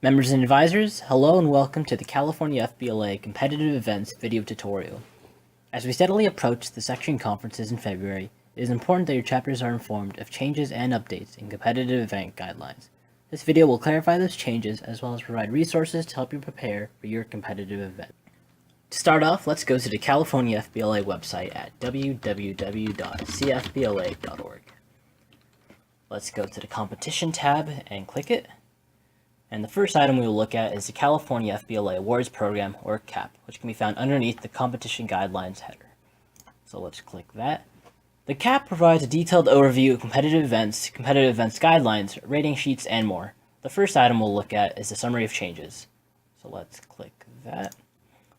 Members and advisors, hello and welcome to the California FBLA Competitive Events video tutorial. As we steadily approach the section conferences in February, it is important that your chapters are informed of changes and updates in competitive event guidelines. This video will clarify those changes as well as provide resources to help you prepare for your competitive event. To start off, let's go to the California FBLA website at www.cafbla.org. Let's go to the Competition tab and click it. And the first item we will look at is the California FBLA Awards Program, or CAP, which can be found underneath the Competition Guidelines header. So let's click that. The CAP provides a detailed overview of competitive events guidelines, rating sheets, and more. The first item we'll look at is the summary of changes. So let's click that.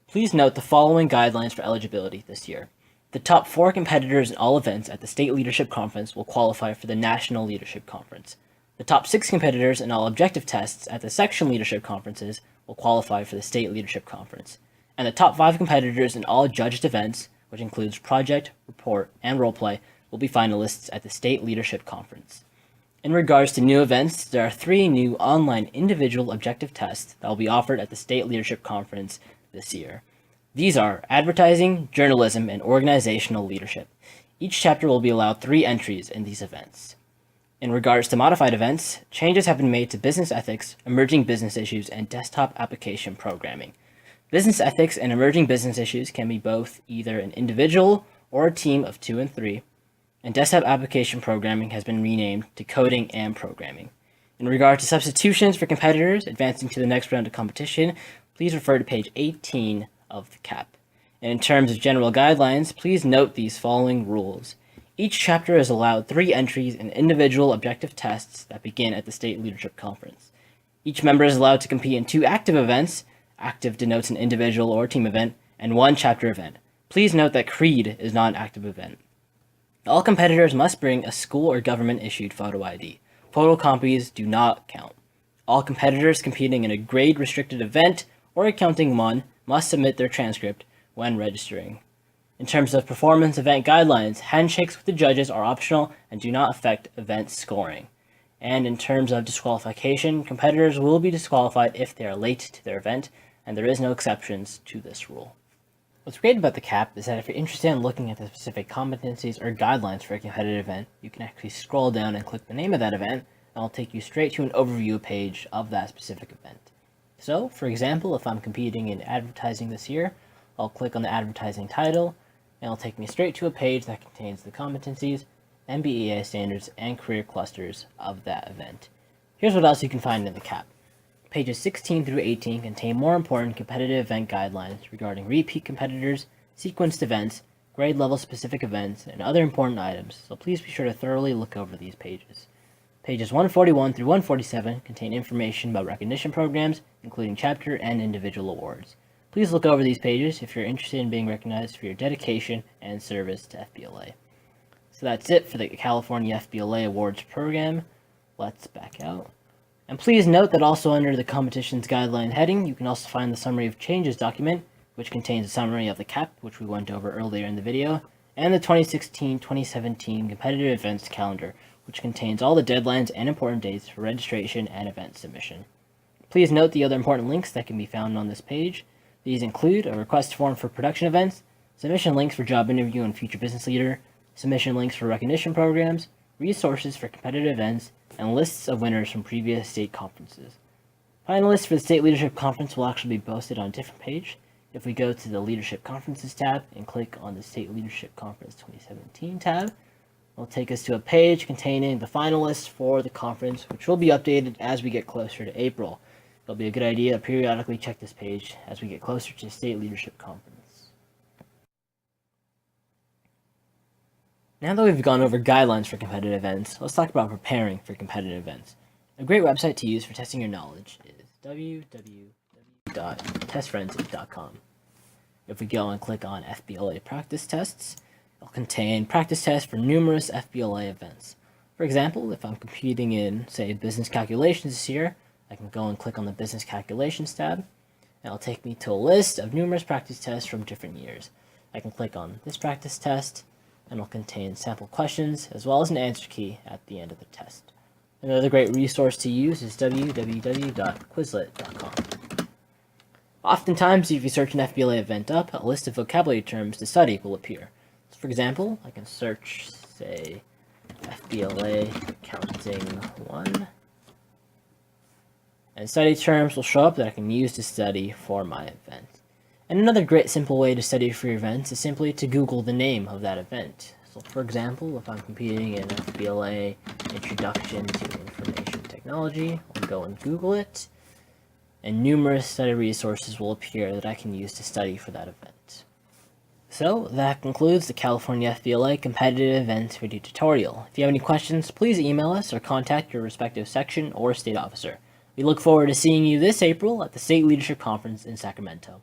Please note the following guidelines for eligibility this year. The top 4 competitors in all events at the State Leadership Conference will qualify for the National Leadership Conference. The top 6 competitors in all objective tests at the section leadership conferences will qualify for the State Leadership Conference. And the top 5 competitors in all judged events, which includes project, report, and roleplay, will be finalists at the State Leadership Conference. In regards to new events, there are 3 new online individual objective tests that will be offered at the State Leadership Conference this year. These are advertising, journalism, and organizational leadership. Each chapter will be allowed 3 entries in these events. In regards to modified events, changes have been made to business ethics, emerging business issues, and desktop application programming. Business ethics and emerging business issues can be both either an individual or a team of 2 and 3, and desktop application programming has been renamed to coding and programming. In regard to substitutions for competitors advancing to the next round of competition, please refer to page 18 of the CAP. And in terms of general guidelines, please note these following rules. Each chapter is allowed 3 entries in individual objective tests that begin at the State Leadership Conference. Each member is allowed to compete in 2 active events. Active denotes an individual or team event, and 1 chapter event. Please note that CREED is not an active event. All competitors must bring a school or government-issued photo ID. Photocopies do not count. All competitors competing in a grade-restricted event or accounting one must submit their transcript when registering. In terms of performance event guidelines, handshakes with the judges are optional and do not affect event scoring. And in terms of disqualification, competitors will be disqualified if they are late to their event, and there is no exceptions to this rule. What's great about the CAP is that if you're interested in looking at the specific competencies or guidelines for a competitive event, you can actually scroll down and click the name of that event, and it'll take you straight to an overview page of that specific event. So, for example, if I'm competing in advertising this year, I'll click on the advertising title, and it'll take me straight to a page that contains the competencies, MBEA standards, and career clusters of that event. Here's what else you can find in the CAP. Pages 16 through 18 contain more important competitive event guidelines regarding repeat competitors, sequenced events, grade level specific events, and other important items, so please be sure to thoroughly look over these pages. Pages 141 through 147 contain information about recognition programs, including chapter and individual awards. Please look over these pages if you're interested in being recognized for your dedication and service to FBLA. So that's it for the California FBLA Awards Program. Let's back out. And please note that also under the Competitions Guideline heading, you can also find the Summary of Changes document, which contains a summary of the CAP, which we went over earlier in the video, and the 2016-2017 Competitive Events Calendar, which contains all the deadlines and important dates for registration and event submission. Please note the other important links that can be found on this page. These include a request form for production events, submission links for job interview and future business leader, submission links for recognition programs, resources for competitive events, and lists of winners from previous state conferences. Finalists for the State Leadership Conference will actually be posted on a different page. If we go to the Leadership Conferences tab and click on the State Leadership Conference 2017 tab, it'll take us to a page containing the finalists for the conference, which will be updated as we get closer to April. It'll be a good idea to periodically check this page as we get closer to the State Leadership Conference. Now that we've gone over guidelines for competitive events, let's talk about preparing for competitive events. A great website to use for testing your knowledge is www.testfrenzy.com. If we go and click on FBLA practice tests, it'll contain practice tests for numerous FBLA events. For example, if I'm competing in, say, business calculations this year, I can go and click on the Business Calculations tab, and it'll take me to a list of numerous practice tests from different years. I can click on this practice test, and it'll contain sample questions as well as an answer key at the end of the test. Another great resource to use is www.quizlet.com. Oftentimes, if you search an FBLA event up, a list of vocabulary terms to study will appear. So for example, I can search, say, FBLA Counting 1, and study terms will show up that I can use to study for my event. And another great simple way to study for your events is simply to Google the name of that event. So for example, if I'm competing in FBLA Introduction to Information Technology, I'll go and Google it, and numerous study resources will appear that I can use to study for that event. So that concludes the California FBLA Competitive Events video tutorial. If you have any questions, please email us or contact your respective section or state officer. We look forward to seeing you this April at the State Leadership Conference in Sacramento.